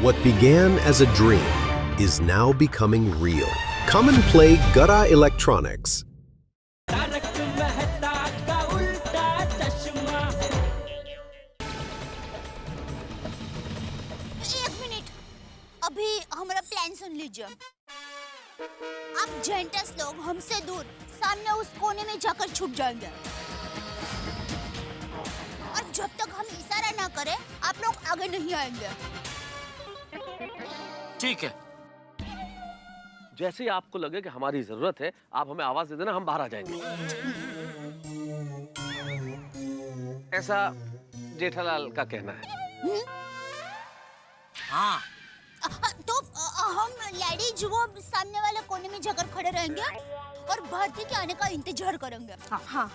What began as a dream is now becoming real. Come and play Gada Electronics. एक minute, अभी हमारा plan सुन लीजिए। आप gents लोग हमसे दूर सामने उस कोने में जाकर छुप जाएंगे और जब तक हम इशारा ना करें आप लोग आगे नहीं आएंगे। ठीक है। जैसे ही आपको लगे कि हमारी जरूरत है, आप हमें आवाज दे देना, हम बाहर आ जाएंगे। ऐसा जेठालाल का कहना है। हाँ। तो हम लेडीज वो सामने वाले कोने में जाकर खड़े रहेंगे और भारती के आने का इंतजार करेंगे। हाँ।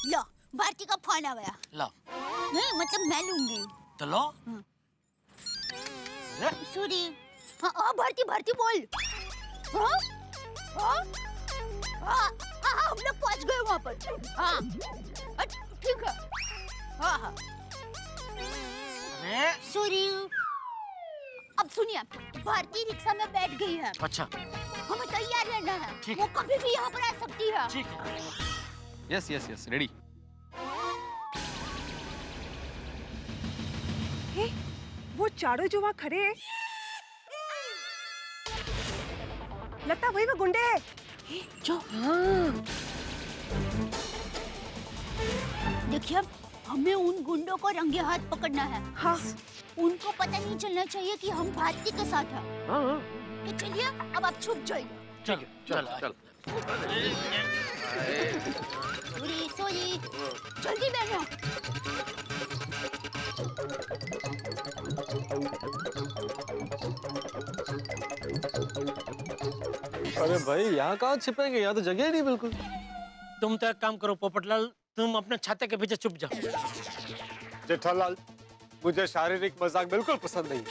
लो, भारती का फोन आ गया। लो। नहीं, मतलब मैं लूंगी। तो लो। सॉरी। हाँ, भारती बोल। हाँ? हाँ? हाँ, हम लोग पहुंच गए वहाँ पर। हाँ, ठीक है। हाँ। सॉरी। अब सुनिए, भारती रिक्शा में बैठ गई है। अच्छा। हमें तैयार रहना है। वो कभी भी यहाँ पर आ सकती है। ठीक है। Yes, ready. वो चारों जो वहाँ खड़े हैं, लगता है वही वो गुंडे हैं। जो देखिए, हमें उन गुंडों को रंगे हाथ पकड़ना है। हाँ। उनको पता नहीं चलना चाहिए कि हम भारती के साथ हैं। हाँ। तो चलिए, अब आप छुप जाइए। चल। सॉरी, जल्दी बैठो। अरे भाई, यहाँ कहाँ छिपेंगे? यहाँ तो जगह ही नहीं बिल्कुल। तुम तो एक काम करो पोपटलाल, तुम अपने छाते के पीछे छुप जाओ। जेठालाल, मुझे शारीरिक मजाक बिल्कुल पसंद नहीं।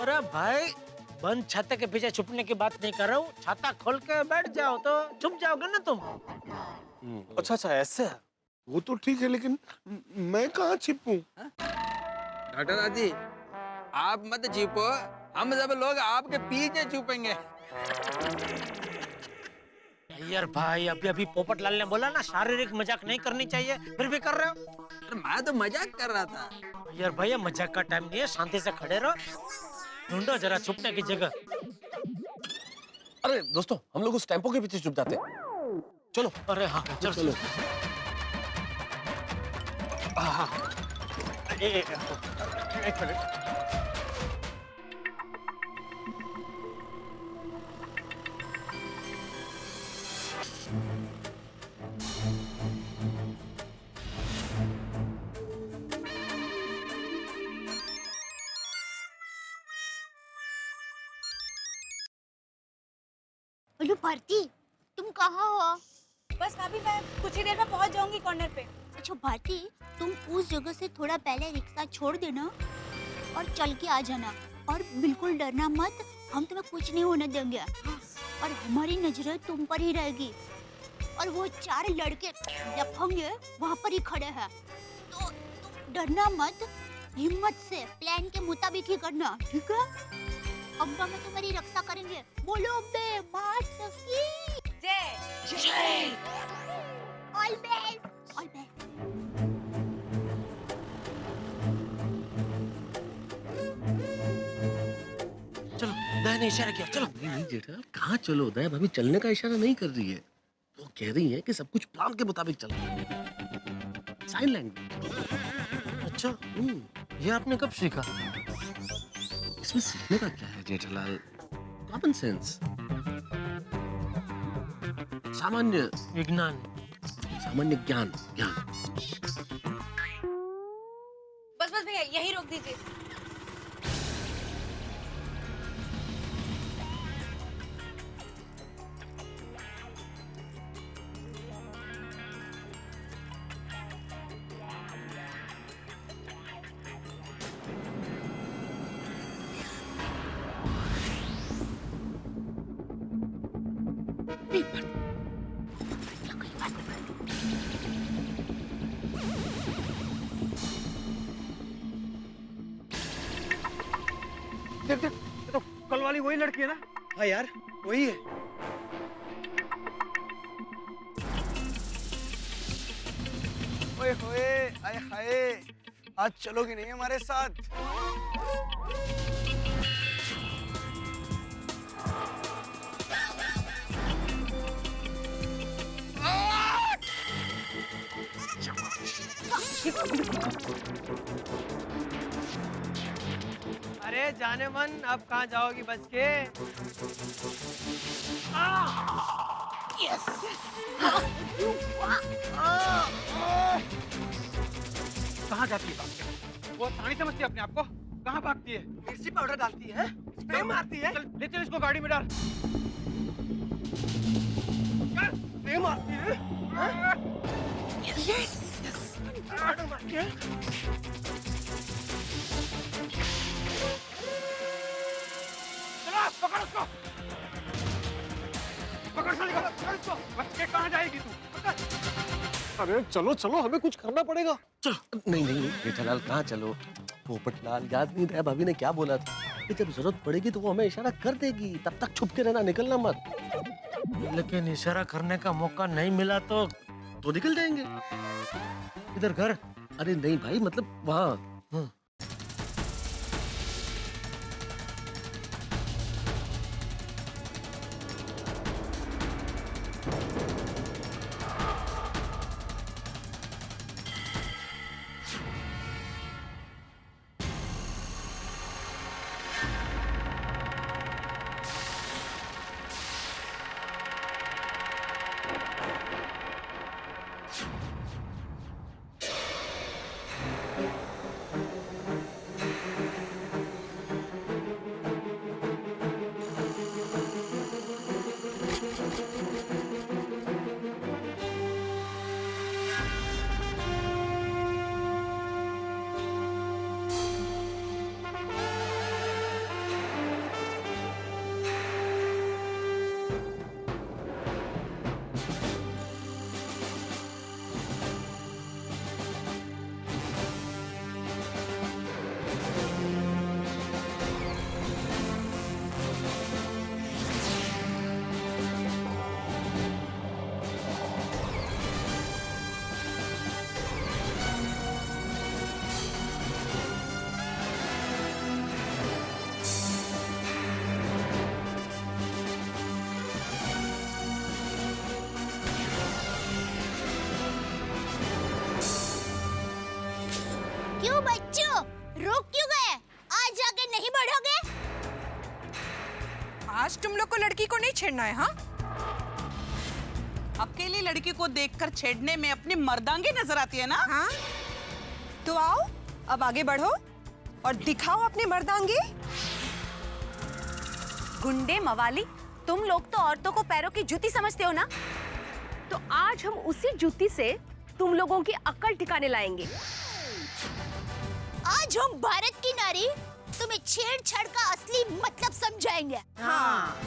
अरे भाई, बंद छाते के पीछे छुपने की बात नहीं कर रहा हूँ। छाता खोल के बैठ जाओ तो छुप जाओगे ना तुम। अच्छा, ऐसे है। वो तो ठीक है, लेकिन मैं कहाँ छिपूं? डॉक्टर दादी, आप मत छिपो, हम सब लोग आपके पीछे छुपेंगे। यार भाई, अभी पोपटलाल ने बोला ना शारीरिक मजाक नहीं करनी चाहिए, फिर भी कर रहे हो। अरे मैं तो मजाक कर रहा था। यार भाई, ये मजाक का टाइम नहीं है, शांति से खड़े रहो। ढूंढो जरा छुपने की जगह। अरे दोस्तों, हम लोग उस टेम्पो के पीछे छुप जाते हैं। चलो। अरे हाँ, चलो। एक मिनट। हेलो भारती, तुम कहाँ हो? बस अभी मैं कुछ ही देर में पहुंच जाऊंगी कॉर्नर पे। अच्छा भारती, तुम उस जगह से थोड़ा पहले रिक्शा छोड़ देना और चल के आ जाना। और बिल्कुल डरना मत, हम तुम्हें कुछ नहीं होने देंगे और हमारी नजरें तुम पर ही रहेगी। और वो 4 लड़के लफंगे वहाँ पर ही खड़े हैं, तो तुम डरना मत, हिम्मत से प्लान के मुताबिक ही करना, ठीक है? अब्बा में तुम्हारी रक्षा करेंगे। बोलो बे माता की जय। All best. चलो, दया ने इशारा किया, चलो। नहीं जेठा, कहाँ चलो? दया भाभी चलने का इशारा नहीं कर रही है। वो कह रही है कि सब कुछ प्लान के मुताबिक चल रहा है। Sign language. अच्छा, ये आपने कब सीखा? इसमें सीखने का क्या है जेठालाल? कॉमन सेंस, सामान्य विज्ञान, सामान्य ज्ञान। बस भैया, यही रोक दीजिए। देख देख, ये तो कल वाली वही लड़की है ना? हाँ यार, वही है। ओए होए, आए हाय, आज चलोगी नहीं हमारे साथ? अरे जाने मन, अब कहाँ जाओगी बच के? कहाँ जाती है भाग के? वो नहीं समझती अपने आप को? कहाँ भागती है? मिर्ची पाउडर डालती है, स्प्रे मारती है। चल ले चल इसको गाड़ी में डाल। चल, स्प्रे मारती है। पाउडर मारती है। चला, पकड़ उसको। पकड़ साली को, पकड़ उसको। बच के कहाँ जाएगी तू? पकड़। अरे चलो चलो, हमें कुछ करना पड़ेगा। चलो। नहीं नहीं जेठालाल, कहाँ चलो? पोपटलाल, याद नहीं रहा भाभी ने क्या बोला था कि जब जरूरत पड़ेगी तो वो हमें इशारा कर देगी, तब तक छुप के रहना, निकलना मत। लेकिन इशारा करने का मौका नहीं मिला तो निकल जाएंगे। इधर घर। अरे नहीं भाई, मतलब वहाँ। क्यों बच्चों, रुक क्यों गए? आज आगे नहीं बढ़ोगे? आज तुम लोग को लड़की को नहीं छेड़ना है, हाँ? अकेली लड़की को देखकर छेड़ने में अपनी मर्दांगी नजर आती है ना? हाँ? तो आओ, अब आगे बढ़ो और दिखाओ अपनी मर्दांगी। गुंडे मवाली, तुम लोग तो औरतों को पैरों की जूती समझते हो ना? तो आज हम उसी जूती से तुम लोगों की अक्ल ठिकाने लाएंगे। आज हम भारत की नारी तुम्हें छेड़छाड़ का असली मतलब समझाएंगे। हाँ।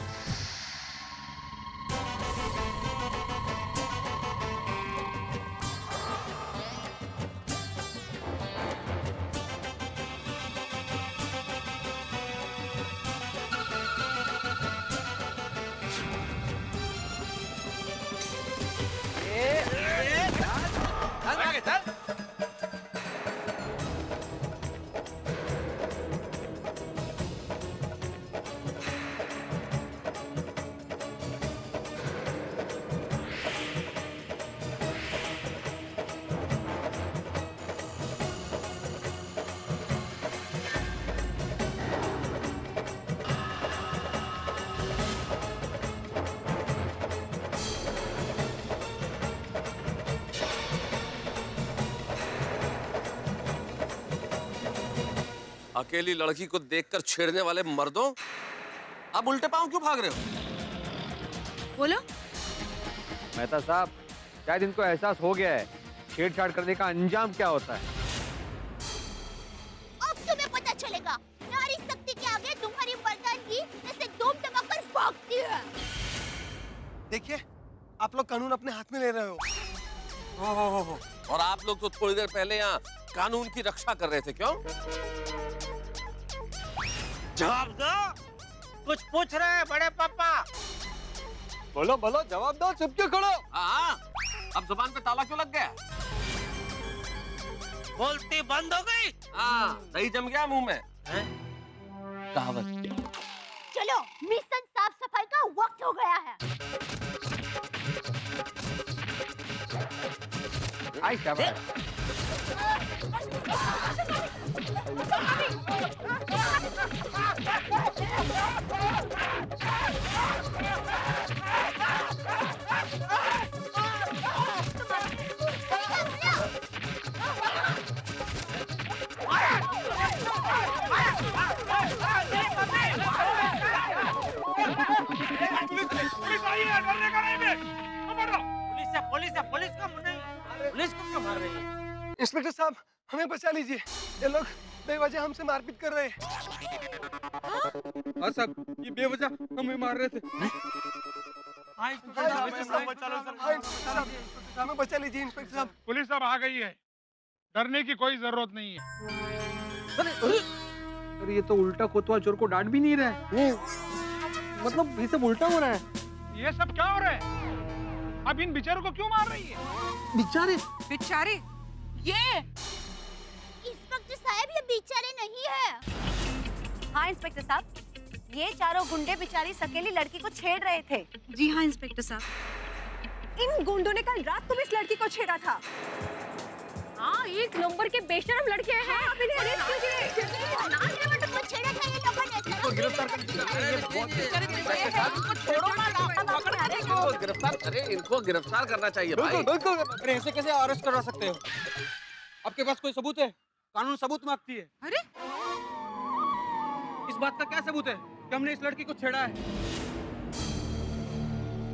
अकेली लड़की को देखकर छेड़ने वाले मर्दों, आप उल्टे पांव क्यों भाग रहे हो? बोलो। मेहता साहब, शायद इनको एहसास हो गया है छेड़छाड़ करने का अंजाम क्या होता है। अब तुम्हें पता चलेगा, नारी शक्ति के आगे तुम्हारी मर्दानगी जैसे धूम धमाकर भागती है। देखिए, आप लोग कानून अपने हाथ में ले रहे हो। हो। और आप लोग तो थोड़ी देर पहले यहाँ कानून की रक्षा कर रहे थे, क्यों? जवाब दो। कुछ पूछ रहे हैं बड़े पापा? बोलो बोलो, जवाब दो, चुप क्यों खड़ो? हाँ, अब जुबान पे ताला क्यों लग गया? बोलती बंद हो गई? हाँ, दही जम गया मुंह में। कहावत। चलो मिशन साफ सफाई का वक्त हो गया है। आई शाबाश। पुलिस को नहीं, पुलिस को क्यों मार रही है? इंस्पेक्टर साहब, हमें बचा लीजिए। ये लोग बेवजह हमसे मारपीट कर रहे हैं। हाँ साहब, ये बेवजह हमें मार रहे थे। हमें बचा लीजिए इंस्पेक्टर साहब। पुलिस अब आ गई है, डरने की कोई जरूरत नहीं है। अरे ये तो उल्टा कोतवा चोर को डांट भी नहीं रहा है। मतलब ये सब उल्टा हो रहा है। ये सब क्या हो रहा है? अब इन बेचारों को क्यों मार रही है? बेचारे बेचारे ये इंस्पेक्टर साहब, ये बेचारे नहीं है। हाँ इंस्पेक्टर साहब, ये चारों गुंडे बेचारी सकेली लड़की को छेड़ रहे थे। जी हाँ इंस्पेक्टर साहब, इन गुंडों ने कल रात को भी इस लड़की को छेड़ा था। हाँ, एक नंबर के बेशरम लड़के हैं। आप इन्हें अरेस्ट कीजिए। इनको गिरफ्तार करें, इनको गिरफ्तार करना चाहिए भाई। बिल्कुल। अरे ऐसे कैसे अरेस्ट करवा सकते हो? आपके पास कोई सबूत है? कानून सबूत मांगती है। अरे इस बात का क्या सबूत है कि हमने इस लड़की को छेड़ा है?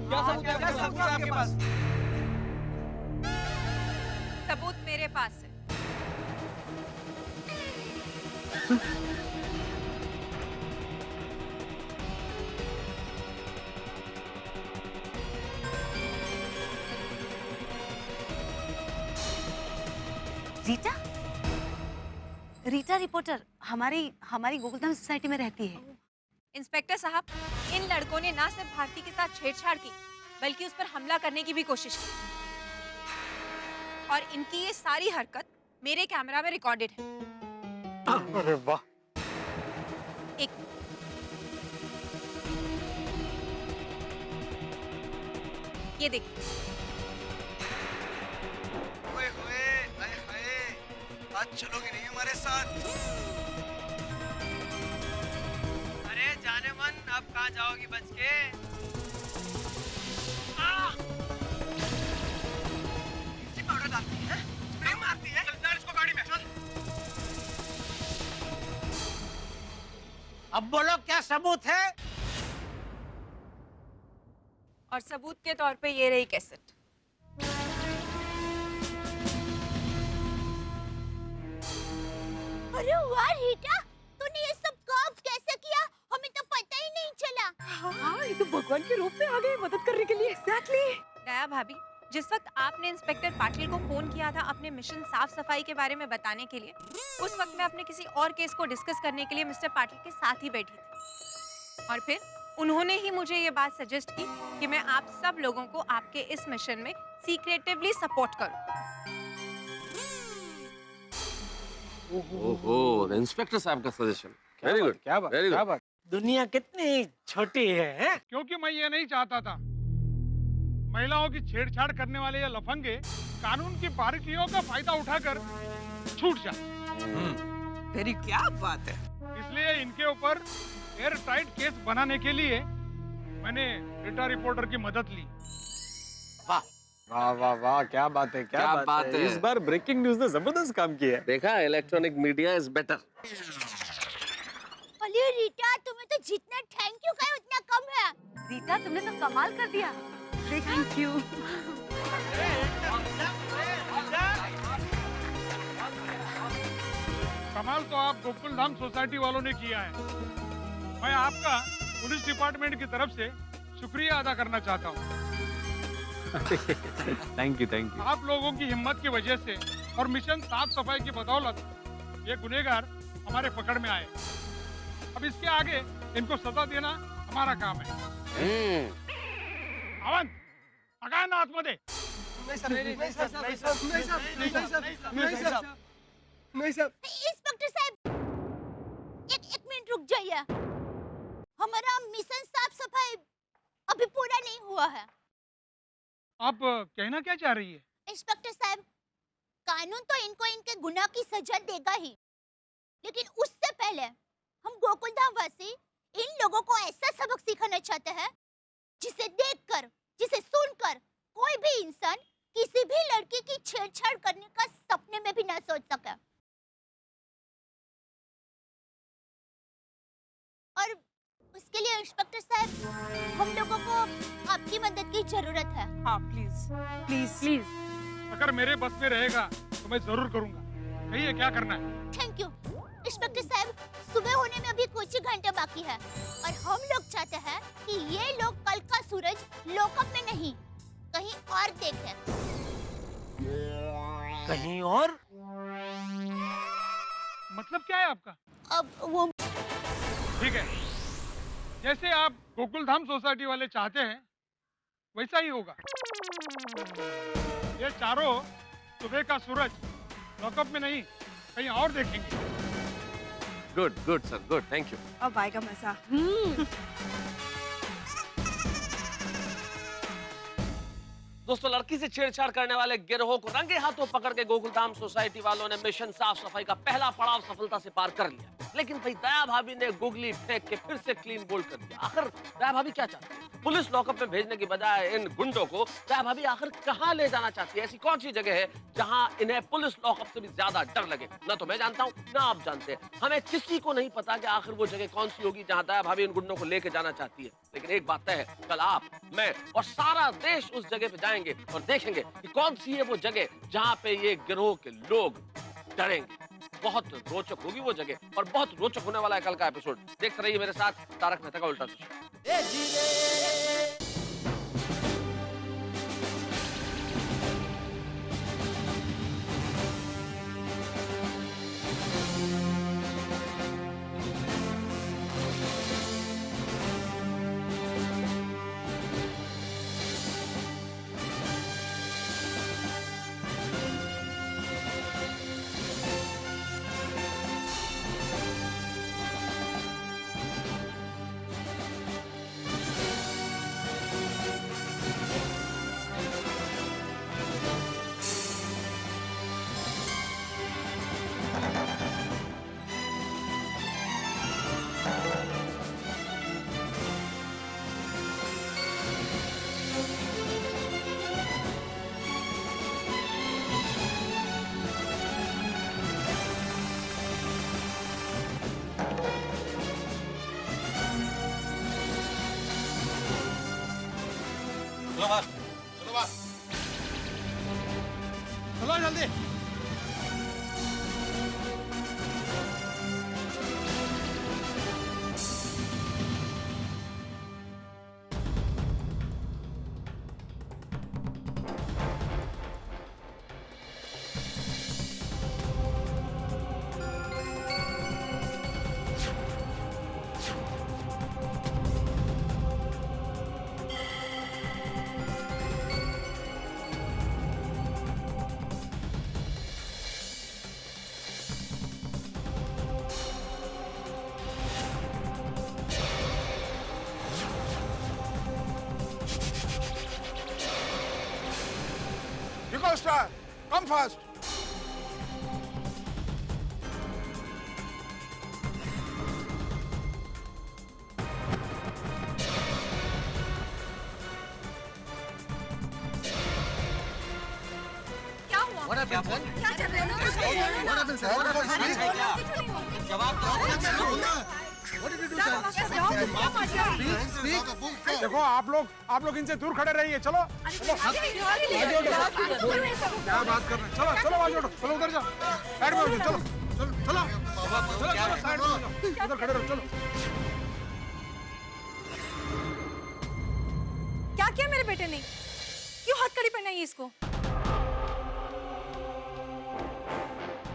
क्या सबूत है आपके पास? सबूत मेरे पास है। रीटा? रीटा रिपोर्टर हमारी गोकुलधाम सोसाइटी में रहती है। इंस्पेक्टर साहब, इन लड़कों ने ना सिर्फ भारती के साथ छेड़छाड़ की, बल्कि उस पर हमला करने की भी कोशिश की। और इनकी ये सारी हरकत मेरे कैमरा में रिकॉर्डेड है। अरे वाह। एक ये देखिए। ओए होए, आए हाय, आज चलोगे नहीं हमारे साथ? अरे जाने मन, अब कहाँ जाओगी बच के? पाउडर डालती है, स्प्रे मारती है। चल इसको गाड़ी में चल। अब बोलो क्या सबूत है? और सबूत के तौर पे ये रही कैसेट। अरे वाह रीटा, तूने ये सब कब कैसे किया? हमें तो पता ही नहीं चला। हाँ, ये तो भगवान के रूप में आ गई मदद करने के लिए। एग्जैक्टली। दया भाभी, जिस वक्त आपने इंस्पेक्टर पाटिल को फोन किया था अपने मिशन साफ सफाई के बारे में बताने के लिए, उस वक्त मैं अपने किसी और केस को डिस्कस करने के लिए मिस्टर पाटिल के साथ ही बैठी थी। और फिर उन्होंने ही मुझे ये बात सजेस्ट की कि मैं आप सब लोगों को आपके इस मिशन में सीक्रेटिवली सपोर्ट करूं। ओहो, इंस्पेक्टर साहब का सजेशन। Very good. क्या बात, वेरी क्या गुड। बात। दुनिया कितनी छोटी है? क्योंकि मैं ये नहीं चाहता था महिलाओं की छेड़छाड़ करने वाले ये लफंगे कानून की बारीकियों का फायदा उठाकर छूट जाए। तेरी क्या बात है? इसलिए इनके ऊपर एयर टाइट केस बनाने के लिए मैंने रीटा रिपोर्टर की मदद ली। वाह वाह वाह, क्या बात है, क्या बात है। इस बार ब्रेकिंग न्यूज ने जबरदस्त काम किया है। देखा, इलेक्ट्रॉनिक मीडिया इज बेटर। अरे रीटा, तुम्हें तो जितना थैंक यू कहे उतना कम है। रीटा, तुमने तो कमाल कर दिया। Thank you. कमाल तो आप गोकुलधाम सोसाइटी वालों ने किया है। मैं आपका पुलिस डिपार्टमेंट की तरफ से शुक्रिया अदा करना चाहता हूँ। Thank you, thank you. आप लोगों की हिम्मत की वजह से और मिशन साफ सफाई की बदौलत ये गुनहगार हमारे पकड़ में आए। अब इसके आगे इनको सजा देना हमारा काम है। अवन, पकाए ना आतमध्ये। नहीं सर, नहीं सर, नहीं सर, नहीं सर, नहीं सर, नहीं सर, नहीं सर। इंस्पेक्टर साहब, एक मिनट रुक जाइए। हमारा मिशन साफ सफाई अभी पूरा नहीं हुआ है। आप कहना क्या चाह रही है? इंस्पेक्टर साहब, कानून तो इनको इनके गुनाह की सजा देगा ही, लेकिन उससे पहले हम गोकुलधाम वासी इन लोगों को ऐसा सबक सिखाना चाहते हैं जिसे देखकर, जिसे सुनकर कोई भी इंसान किसी भी लड़की की छेड़छाड़ करने का सपने में भी ना सोच सके। और उसके लिए इंस्पेक्टर साहब, हम लोगों को आपकी मदद की जरूरत है। हाँ प्लीज प्लीज प्लीज। अगर मेरे बस में रहेगा तो मैं जरूर करूंगा। कहिए क्या करना है? थैंक यू इंस्पेक्टर साहब। सुबह होने में अभी कुछ ही घंटे बाकी है और हम लोग चाहते हैं कि ये लोग कल का सूरज लॉकअप में नहीं, कहीं और देखें। कहीं और? मतलब क्या है आपका? अब वो ठीक है, जैसे आप गोकुलधाम सोसाइटी वाले चाहते हैं वैसा ही होगा। ये चारों सुबह का सूरज लॉकअप में नहीं, कहीं और देखेंगे। Good good sir, good, thank you. अब आएगा मजा। दोस्तों, लड़की से छेड़छाड़ करने वाले गिरोह को रंगे हाथों पकड़ के गोकुलधाम सोसाइटी वालों ने मिशन साफ सफाई का पहला पड़ाव सफलता से पार कर लिया। लेकिन भाई दया भाभी ने गुगली फेंक के फिर से क्लीन बोल्ड कर दिया। आखिर दया भाभी क्या चाहती है? पुलिस लॉकअप में भेजने की बजाय इन गुंडों को दया भाभी आखिर कहां ले जाना चाहती है? ऐसी कौन सी जगह है जहां इन्हें पुलिस लॉकअप से भी ज्यादा डर लगे? ना तो मैं जानता हूं, ना आप जानते हैं। हमें किसी को नहीं पता कि आखिर वो जगह कौन सी होगी जहां दया भाभी इन गुंडों को लेके जाना चाहती है। लेकिन एक बात तय है, कल आप, मैं और सारा देश उस जगह पे जाएंगे और देखेंगे कि कौन सी है वो जगह जहां पे ये गिरोह के लोग डरेंगे। बहुत रोचक होगी वो जगह और बहुत रोचक होने वाला है कल का एपिसोड। देखते रहिए मेरे साथ तारक मेहता का उल्टा चश्मा। चलो जल्दी। Star, come fast. क्या हुआ? What happened, sir? क्या चल रहा है? What happened, sir? What happened, sir? जवाब दो। What did you do, sir? देखो आप लोग इनसे दूर खड़े रहिए। चलो क्या बात कर रहे हैं? चलो चलो आगे चलो, उधर जाओ, साइड में हो जाओ, चलो चलो चलो चलो साइड में हो जाओ, उधर खड़े रहो। चलो। क्या किया मेरे बेटे ने? क्यों हथकड़ी पहनाई इसको?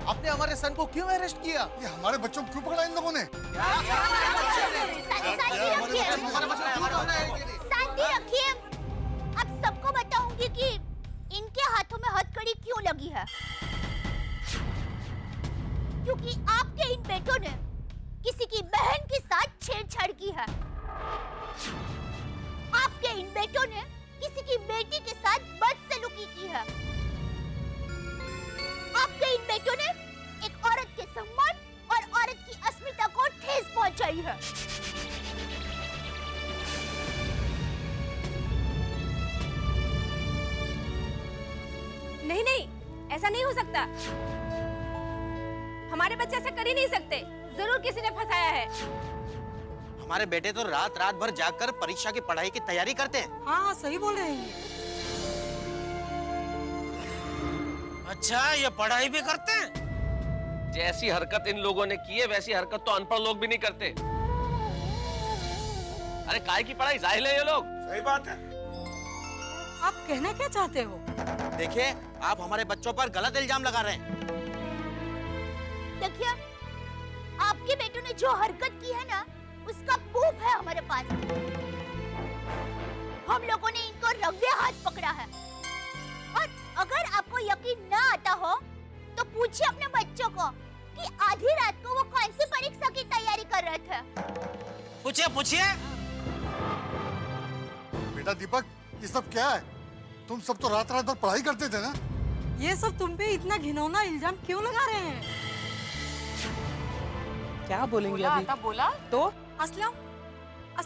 आप आपने हमारे सन को क्यों अरेस्ट किया? ये हमारे बच्चों को क्यों पकड़ा इन लोगों ने? शांति रखिए। अब सबको बताऊंगी कि इनके हाथों में हथकड़ी क्यों लगी है। क्योंकि आपके इन बेटों ने किसी की बहन के साथ छेड़छाड़ की है। आपके इन बेटों ने किसी की बेटी के साथ बदसलूकी की है। आपके इन बेटों ने एक औरत के सम्मान और औरत की अस्मिता को ठेस पहुंचाई है। नहीं नहीं, ऐसा नहीं हो सकता। हमारे बच्चे ऐसा कर ही नहीं सकते। जरूर किसी ने फंसाया है। हमारे बेटे तो रात रात भर जागकर परीक्षा की पढ़ाई की तैयारी करते हैं। हाँ सही बोल रहे हैं। अच्छा, ये पढ़ाई भी करते हैं? जैसी हरकत इन लोगों ने की है वैसी हरकत तो अनपढ़ लोग भी नहीं करते। अरे काय की पढ़ाई, जाहिल है ये लोग। सही बात है। आप कहना क्या चाहते हो? देखिए, आप हमारे बच्चों पर गलत इल्जाम लगा रहे हैं। देखिए, आपके बेटों ने जो हरकत की है ना, उसका प्रूफ है हमारे पास। हम लोगों ने इनको रंगे हाथ पकड़ा है। और अगर आपको यकीन ना आता हो तो पूछिए अपने बच्चों को कि आधी रात को वो कौन सी परीक्षा की तैयारी कर रहे थे। पूछिए पूछिए। बेटा दीपक, ये सब क्या है? तुम सब तो रात रात भर पढ़ाई करते थे ना? ये सब तुम पे इतना घिनौना इल्जाम क्यों लगा रहे हैं? क्या बोलेंगे अभी? बोला तो असलम,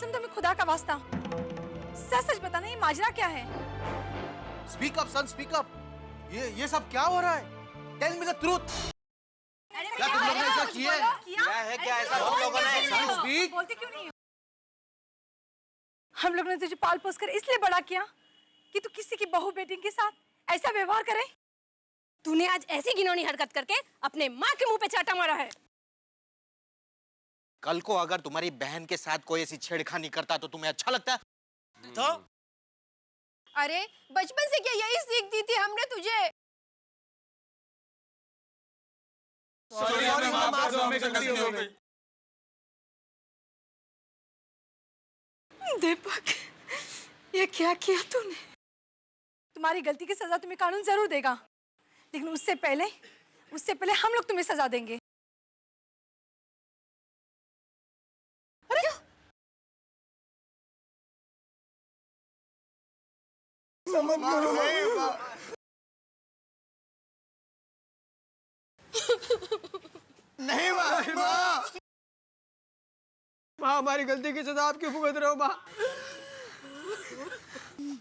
तुम्हें खुदा का वास्ता सच सच बताना, ये माजरा क्या है? Speak up son, speak up. ये सब क्या हो रहा है? Tell me the truth. क्या तुम लोगों ने ऐसा किया है? क्या है क्या ऐसा तुम लोगों ने? स्पीक। बोलते क्यों नहीं हो? हम लोगों ने तुझे पाल पोस कर इसलिए बड़ा किया कि तू किसी की बहू बेटी के साथ ऐसा व्यवहार करे। तूने आज ऐसी घिनौनी हरकत करके अपने माँ के मुंह पे चाटा मारा है। कल को अगर तुम्हारी बहन के साथ कोई ऐसी छेड़खानी करता तो तुम्हें अच्छा लगता? तो अरे बचपन से क्या यही सीख दी थी हमने तुझे? सॉरी, माफ कर दो, हमें गलती हो गई। दीपक, ये क्या किया तूने? तुम्हारी गलती की सजा तुम्हें कानून जरूर देगा, लेकिन उससे पहले हम लोग तुम्हें सजा देंगे। समझ करो। नहीं माँ, माँ, हमारी गलती की सजा आप क्यों भुगत रहे हो माँ?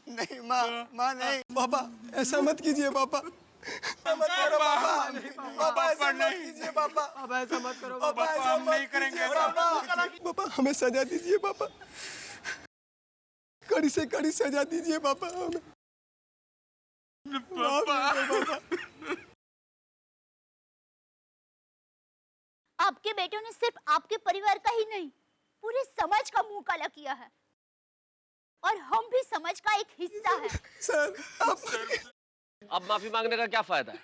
नहीं माँ, नहीं। पापा, ऐसा मत कीजिए पापा। मत करो पापा। पापा ऐसा मत कीजिए पापा। पापा ऐसा मत करो पापा, ऐसा नहीं करेंगे पापा। पापा, हमें सजा दीजिए पापा। कड़ी से कड़ी सजा दीजिए पापा हमें। पापा। आपके बेटों ने सिर्फ आपके परिवार का ही नहीं, पूरे समाज का मुंह काला किया है। और हम भी समाज का एक हिस्सा है। सर, अब माफी मांगने का क्या फायदा है?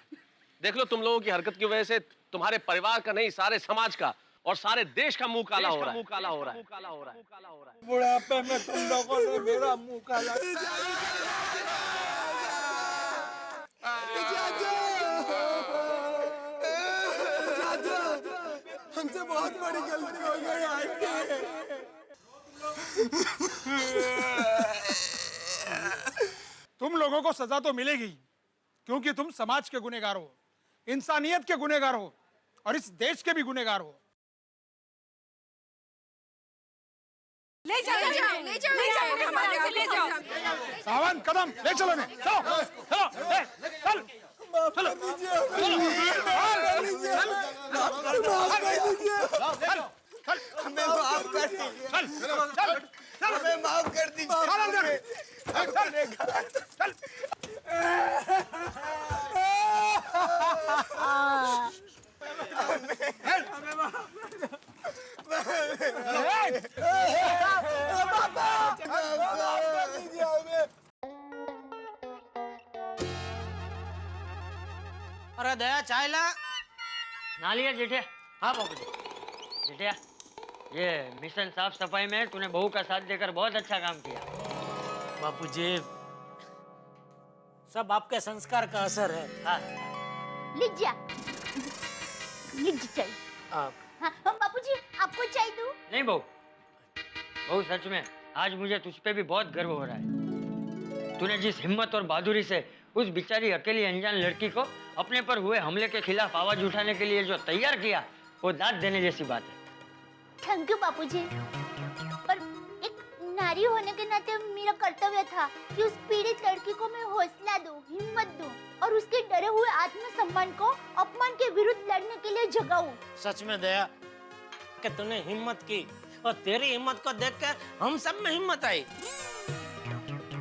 देख लो, तुम लोगों की हरकत की वजह से तुम्हारे परिवार का नहीं, सारे समाज का और सारे देश का मुंह काला हो रहा है। बुढ़ापे में तुम लोगों ने मेरा मुंह काला। हमसे बहुत बड़ी गलती हो गई आंटी। तुम लोगों को सजा तो मिलेगी, क्योंकि तुम समाज के गुनहगार हो, इंसानियत के गुनहगार हो और इस देश के भी गुनहगार हो। ले जाओ, हमारे से ले जाओ। सावन कदम ले चलो, ने चलो चलो चल चलो हमें माफ कर दीजिए। हमें माफ कर दीजिए। अरे दया चाय ला। ना लिया जेठिया? हाँ बाबूजी। जेठिया, ये मिशन साफ सफाई में तूने बहू का साथ देकर बहुत अच्छा काम किया। बापूजी, सब आपके संस्कार का असर है। हाँ। लीजिए चाय। हाँ बापूजी, आपको चाय दूं? नहीं बहू, बहू सच में आज मुझे तुझ पे भी बहुत गर्व हो रहा है। तूने जिस हिम्मत और बहादुरी से उस बेचारी अकेली अनजान लड़की को अपने पर हुए हमले के खिलाफ आवाज उठाने के लिए जो तैयार किया, वो दाद देने जैसी बात है। थैंक यू बापूजी। पर एक नारी होने के नाते मेरा कर्तव्य था कि उस पीड़ित लड़की को मैं हौसला दूं, हिम्मत दूं और उसके डरे हुए आत्मसम्मान को अपमान के विरुद्ध लड़ने के लिए जगाऊं। सच में दया कि तूने हिम्मत की और तेरी हिम्मत को देख के हम सब में हिम्मत आई।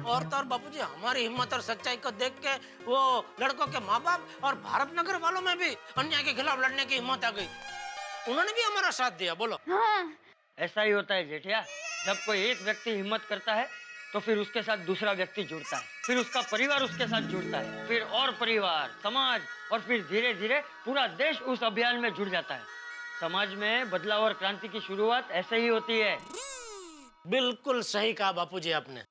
और तो और बापूजी, हमारी हिम्मत और सच्चाई को देख के वो लड़कों के माँ बाप और भारत नगर वालों में भी अन्याय के खिलाफ लड़ने की हिम्मत आ गई। उन्होंने भी हमारा साथ दिया। बोलो। हाँ। ऐसा ही होता है जेठिया, जब कोई एक व्यक्ति हिम्मत करता है तो फिर उसके साथ दूसरा व्यक्ति जुड़ता है, फिर उसका परिवार उसके साथ जुड़ता है, फिर और परिवार, समाज और फिर धीरे धीरे पूरा देश उस अभियान में जुड़ जाता है। समाज में बदलाव और क्रांति की शुरुआत ऐसे ही होती है। बिल्कुल सही कहा बापूजी आपने।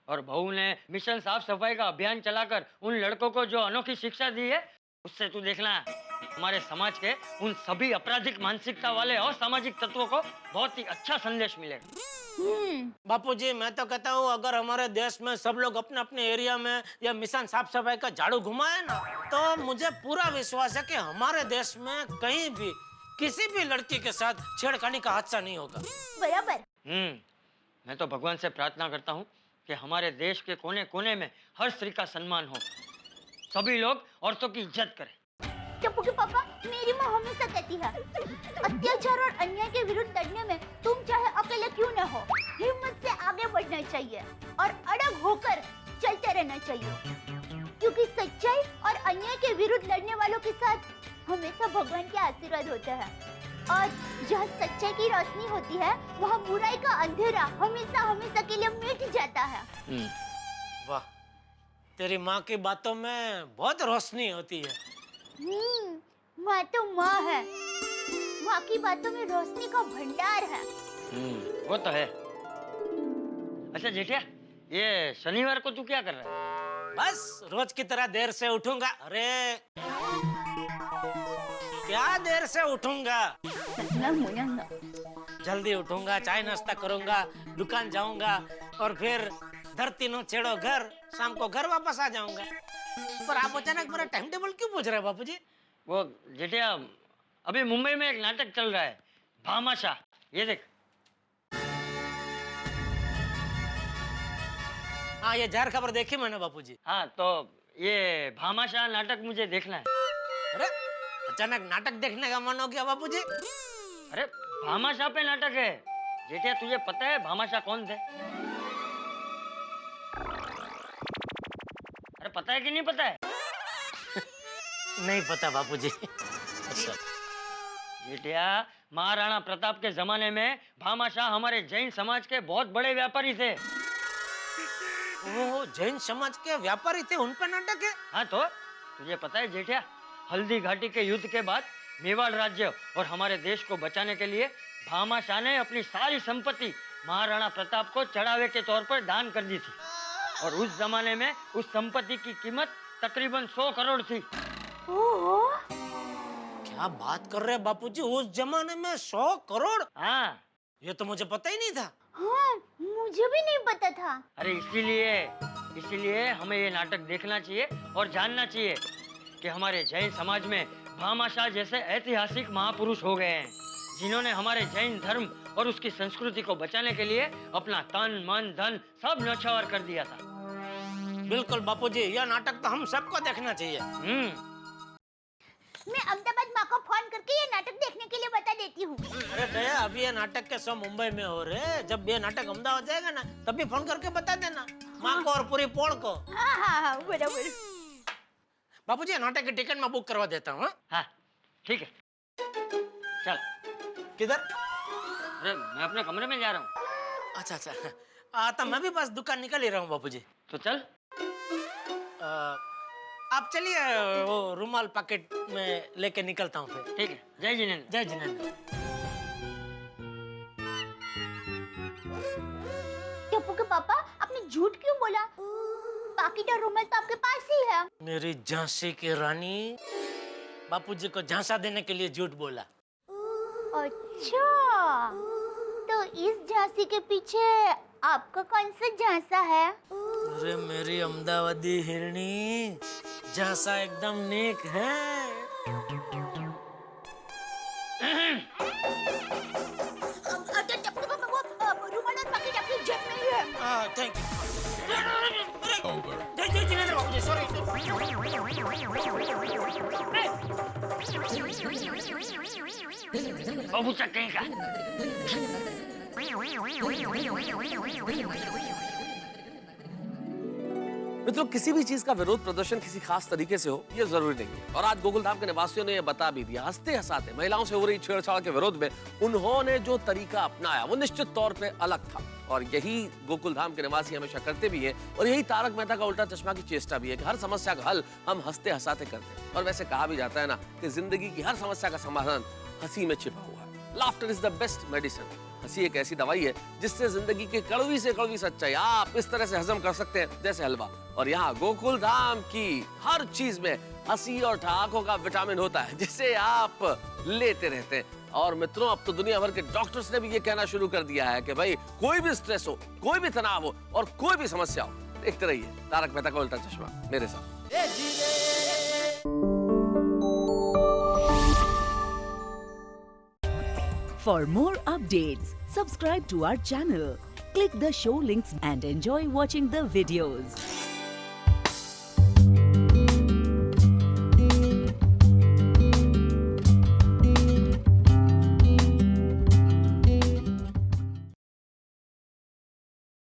और बहू ने मिशन साफ सफाई का अभियान चलाकर उन लड़कों को जो अनोखी शिक्षा दी है, उससे तू देखना हमारे समाज के उन सभी आपराधिक मानसिकता वाले असामाजिक तत्वों को बहुत ही अच्छा संदेश मिलेगा। बापूजी, मैं तो कहता हूँ अगर हमारे देश में सब लोग अपने अपने एरिया में या मिशन साफ सफाई का झाड़ू घुमाए ना, तो मुझे पूरा विश्वास है कि हमारे देश में कहीं भी किसी भी लड़की के साथ छेड़खानी का हादसा नहीं होगा। बराबर। मैं तो भगवान से प्रार्थना करता हूँ कि हमारे देश के कोने कोने में हर स्त्री का सम्मान हो, सभी लोग औरतों की इज्जत करें। टप्पू के पापा, मेरी माँ हमेशा कहती है, अत्याचार और अन्याय के विरुद्ध लड़ने में तुम चाहे अकेले क्यों न हो, हिम्मत से आगे बढ़ना चाहिए और अड़ग होकर चलते रहना चाहिए, क्योंकि सच्चाई और अन्याय के विरुद्ध लड़ने वालों के साथ हमेशा भगवान के आशीर्वाद होते हैं। और जहाँ सच्चाई की रोशनी होती है, वहाँ बुराई का अंधेरा हमेशा हमेशा के लिए मिट जाता है। वाह, तेरी माँ की बातों में बहुत रोशनी होती है। माँ तो माँ है, माँ की बातों में रोशनी का भंडार है। वो तो है। अच्छा जेठिया, ये शनिवार को तू क्या कर रहा है? बस रोज की तरह देर से उठूंगा। अरे क्या देर से उठूंगा, जल्दी उठूंगा, चाय नाश्ता करूंगा, दुकान जाऊंगा और फिर धरती नो छेड़ो घर, शाम को घर वापस आ जाऊंगा। पर आप अचानक मेरा टाइम टेबल क्यों पूछ रहे हैं बापूजी? वो जेठिया, अभी मुंबई में एक नाटक चल रहा है, भामाशाह, ये देख। हाँ, ये जार खबर देखी मैंने बापूजी। हाँ, तो ये भामाशाह नाटक मुझे देखना है। अरे अचानक नाटक देखने का मन हो गया बापूजी? अरे भामाशाह पे नाटक है। जेठिया, तुझे पता है भामाशाह कौन थे? अरे पता है कि नहीं पता है? नहीं पता बापूजी। अच्छा जेठिया, महाराणा प्रताप के जमाने में भामाशाह हमारे जैन समाज के बहुत बड़े व्यापारी थे। ओह, जैन समाज के व्यापारी थे, उन पे नाटक है? हाँ, तो तुझे पता है जेठिया, हल्दी घाटी के युद्ध के बाद मेवाड़ राज्य और हमारे देश को बचाने के लिए भामाशाह ने अपनी सारी संपत्ति महाराणा प्रताप को चढ़ावे के तौर पर दान कर दी थी। और उस जमाने में उस संपत्ति की कीमत तकरीबन 100 करोड़ थी। क्या बात कर रहे हैं बापूजी, उस जमाने में 100 करोड़? हाँ, ये तो मुझे पता ही नहीं था। हाँ, मुझे भी नहीं पता था। अरे इसीलिए हमें ये नाटक देखना चाहिए और जानना चाहिए कि हमारे जैन समाज में भामाशाह जैसे ऐतिहासिक महापुरुष हो गए हैं, जिन्होंने हमारे जैन धर्म और उसकी संस्कृति को बचाने के लिए अपना तन मन धन सब न्यौछावर कर दिया था। बिल्कुल बापूजी, यह नाटक तो हम सबको देखना चाहिए। मैं अहमदाबाद माँ को फोन करके ये नाटक देखने के लिए बता देती हूँ। अरे दया, अभी ये नाटक के शो मुंबई में हो रहे हैं, जब ये नाटक अहमदाबाद जाएगा ना, तभी फोन करके बता देना माँ को और पूरी पोड़ को। हाँ, बराबर। बापूजी, नाटक की टिकट मैं बुक करवा देता हूँ। हाँ, ठीक है, चल। किधर? अरे मैं अपने कमरे में जा रहा हूँ। अच्छा, तो मैं भी बस दुकान निकल ही रहा हूँ बापूजी। तो चल। आप चलिए, वो रुमाल पॉकेट में लेके निकलता हूँ फिर। ठीक है, जय जिनेंद्र। जय जिनेंद्र। टप्पू के पापा, आपने झूठ क्यों बोला? पाकिट और रुमाल तो आपके पास ही है। मेरी झांसी की रानी, बापूजी को झांसा देने के लिए झूठ बोला। अच्छा, तो इस झांसी के पीछे आपका कौन सा झांसा है? अरे मेरी अहमदाबादी हिरणी, झांसा एकदम नेक है। टप्पू के पापा, वो रुमाल और पाकिट आपकी जेब में ही है। Thank you. जय जिनेंद्र बाबूजी, सॉरी। बाबू चक कहीं का। मित्रों, किसी भी चीज का विरोध प्रदर्शन किसी खास तरीके से हो, ये जरूरी नहीं है। और आज गोकुलधाम के निवासियों ने ये बता भी दिया। हंसते हंसाते महिलाओं से हो रही छेड़छाड़ के विरोध में उन्होंने जो तरीका अपनाया वो निश्चित तौर पे अलग था। और यही गोकुलधाम के निवासी हमेशा करते भी हैं। और यही तारक मेहता का उल्टा चश्मा की चेष्टा भी है कि हर समस्या का हल हम हंसते हंसाते करते हैं। और वैसे कहा भी जाता है ना कि जिंदगी की हर समस्या का समाधान हंसी में छिपा हुआ है। Laughter is the best medicine. हंसी एक ऐसी दवाई है जिससे जिंदगी की कड़वी से कड़वी सच्चाई आप इस तरह से हजम कर सकते हैं जैसे हलवा। और यहाँ गोकुलधाम की हर चीज में हंसी और ठहाकों का विटामिन होता है जिसे आप लेते रहते हैं। और मित्रों, अब तो दुनिया भर के डॉक्टर्स ने भी ये कहना शुरू कर दिया है कि भाई कोई भी स्ट्रेस हो, कोई भी तनाव हो और कोई भी समस्या हो, देखते रहिए तारक मेहता का उल्टा चश्मा मेरे साथ। For more updates, subscribe to our channel, click the show links and enjoy watching the videos.